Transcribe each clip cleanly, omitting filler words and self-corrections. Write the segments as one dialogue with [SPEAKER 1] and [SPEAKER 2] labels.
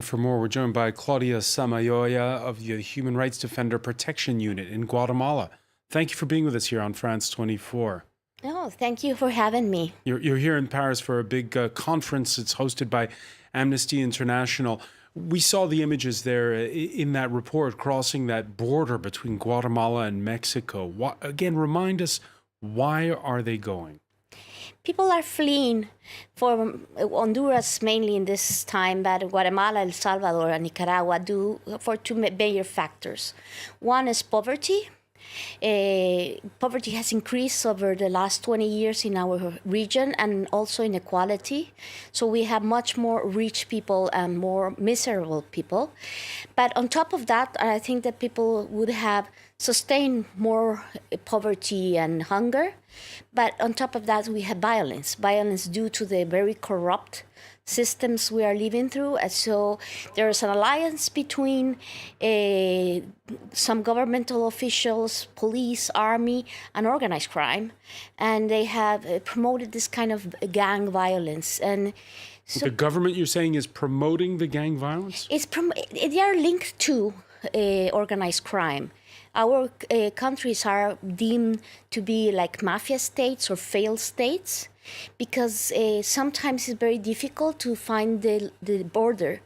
[SPEAKER 1] For more, we're joined by Claudia Samayoa of the Human Rights Defender Protection Unit in Guatemala. Thank you for being with us here on France 24.
[SPEAKER 2] Oh, thank you for having me.
[SPEAKER 1] You're here in Paris for a big conference. It's hosted by Amnesty International. We saw the images there in that report crossing that border between Guatemala and Mexico. Again, remind us, why are they going?
[SPEAKER 2] People are fleeing from Honduras mainly in this time, but Guatemala, El Salvador, and Nicaragua do for two major factors. One is poverty. Poverty has increased over the last 20 years in our region, and also inequality. So we have much more rich people and more miserable people. But on top of that, I think that people would have sustained more poverty and hunger. But on top of that, we have violence due to the very corrupt systems we are living through. And so there is an alliance between some governmental officials, police, army, and organized crime. And they have promoted this kind of gang violence. And
[SPEAKER 1] so the government, you're saying, is promoting the gang violence?
[SPEAKER 2] They are linked to organized crime. Our countries are deemed to be like mafia states or failed states because sometimes it's very difficult to find the border.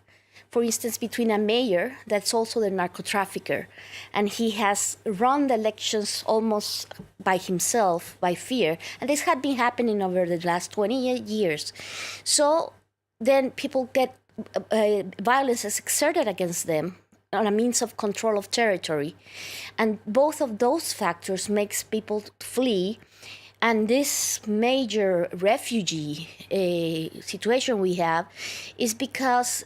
[SPEAKER 2] For instance, between a mayor that's also the narco trafficker, and he has run the elections almost by himself, by fear. And this had been happening over the last 20 years. So then people get violence is exerted against them on a means of control of territory. And both of those factors makes people flee. And this major refugee situation we have is because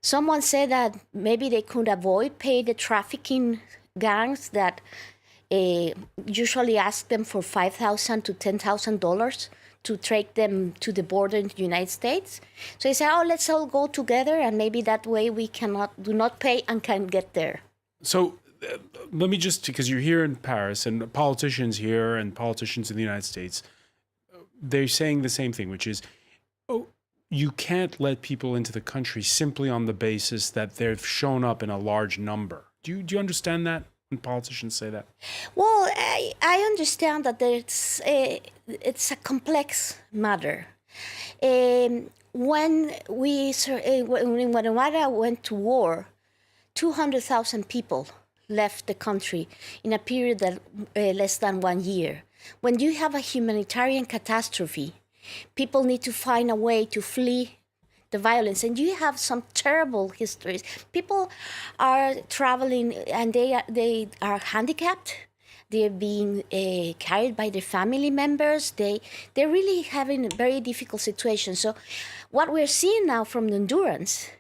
[SPEAKER 2] someone said that maybe they could avoid pay the trafficking gangs that usually ask them for $5,000 to $10,000 to take them to the border in the United States. So they say, oh, let's all go together, and maybe that way we do not pay and can get there.
[SPEAKER 1] So let me just, because you're here in Paris, and politicians here and politicians in the United States, they're saying the same thing, which is, oh, you can't let people into the country simply on the basis that they've shown up in a large number. Do you understand that? When politicians say that?
[SPEAKER 2] Well, I understand that it's a complex matter. When Guatemala went to war, 200,000 people left the country in a period that less than 1 year. When you have a humanitarian catastrophe, people need to find a way to flee the violence, and you have some terrible histories. People are traveling, and they are handicapped. They're being carried by their family members. They're really having a very difficult situation. So, what we're seeing now from the Hondurans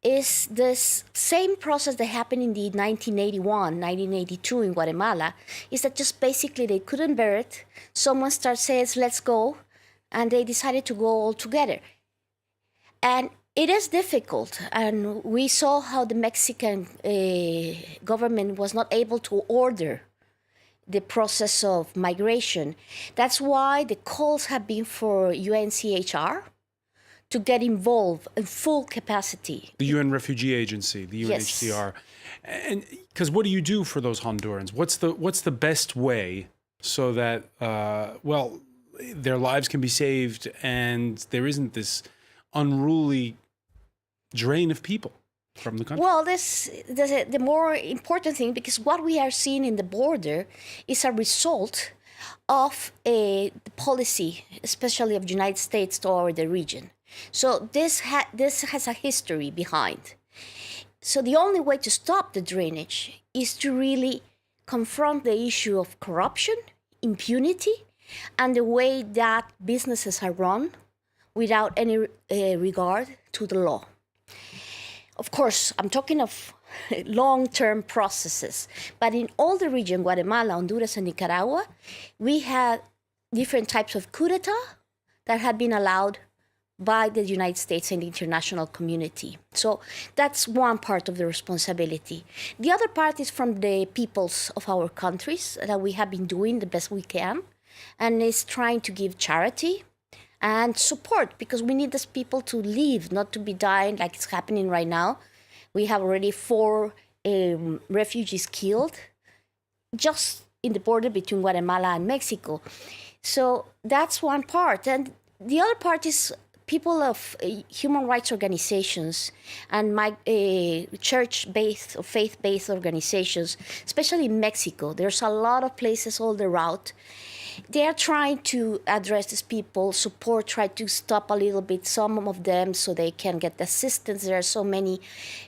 [SPEAKER 2] is this same process that happened in the 1981, 1982 in Guatemala. Is that just basically they couldn't bear it. Someone starts saying, "Let's go," and they decided to go all together. And it is difficult, and we saw how the Mexican government was not able to order the process of migration. That's why the calls have been for UNHCR to get involved in full capacity.
[SPEAKER 1] The UN Refugee Agency, the UNHCR. Yes. And because what do you do for those Hondurans? What's the best way so that, their lives can be saved and there isn't this unruly drain of people from the country?
[SPEAKER 2] Well, the more important thing, because what we are seeing in the border is a result of the policy, especially of the United States toward the region. So this has a history behind. So the only way to stop the drainage is to really confront the issue of corruption, impunity, and the way that businesses are run without any regard to the law. Of course, I'm talking of long-term processes, but in all the region, Guatemala, Honduras, and Nicaragua, we have different types of coup d'etat that have been allowed by the United States and the international community. So that's one part of the responsibility. The other part is from the peoples of our countries that we have been doing the best we can, and is trying to give charity and support, because we need these people to live, not to be dying like it's happening right now. We have already 4 refugees killed just in the border between Guatemala and Mexico. So that's one part. And the other part is people of human rights organizations and church-based or faith-based organizations, especially in Mexico. There's a lot of places all the route. They are trying to address these people, try to stop a little bit some of them so they can get assistance. There are so many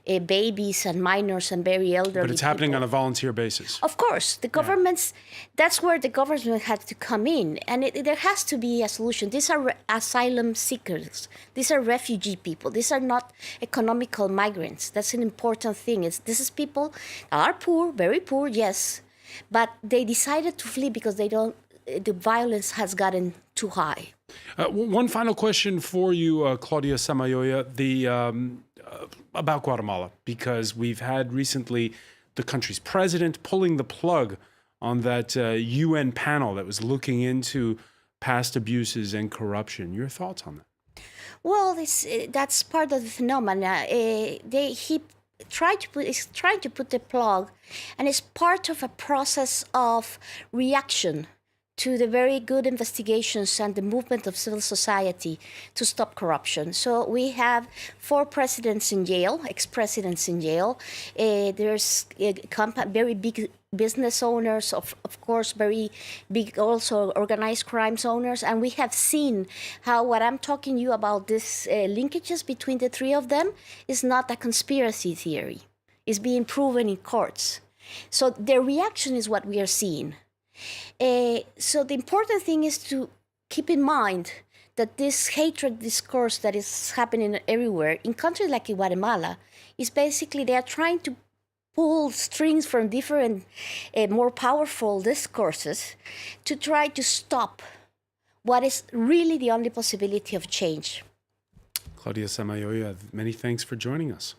[SPEAKER 2] babies and minors and very elderly
[SPEAKER 1] But it's happening
[SPEAKER 2] people.
[SPEAKER 1] on a volunteer basis.
[SPEAKER 2] Of course, the governments, that's where the government had to come in. And there has to be a solution. These are asylum seekers. These are refugee people. These are not economical migrants. That's an important thing. This is people that are poor, very poor, yes. But they decided to flee because the violence has gotten too high.
[SPEAKER 1] One final question for you, Claudia Samayoa, about Guatemala, because we've had recently the country's president pulling the plug on that UN panel that was looking into past abuses and corruption. Your thoughts on that?
[SPEAKER 2] Well, that's part of the phenomenon. He's trying to put the plug, and it's part of a process of reaction to the very good investigations and the movement of civil society to stop corruption. So we have 4 presidents in jail, ex-presidents in jail. There's very big business owners, of course, very big also organized crimes owners. And we have seen how what I'm talking to you about, these linkages between the 3 of them, is not a conspiracy theory. It's being proven in courts. So their reaction is what we are seeing. So the important thing is to keep in mind that this hatred discourse that is happening everywhere in countries like Guatemala is basically they are trying to pull strings from different, more powerful discourses to try to stop what is really the only possibility of change.
[SPEAKER 1] Claudia Samayoa, many thanks for joining us.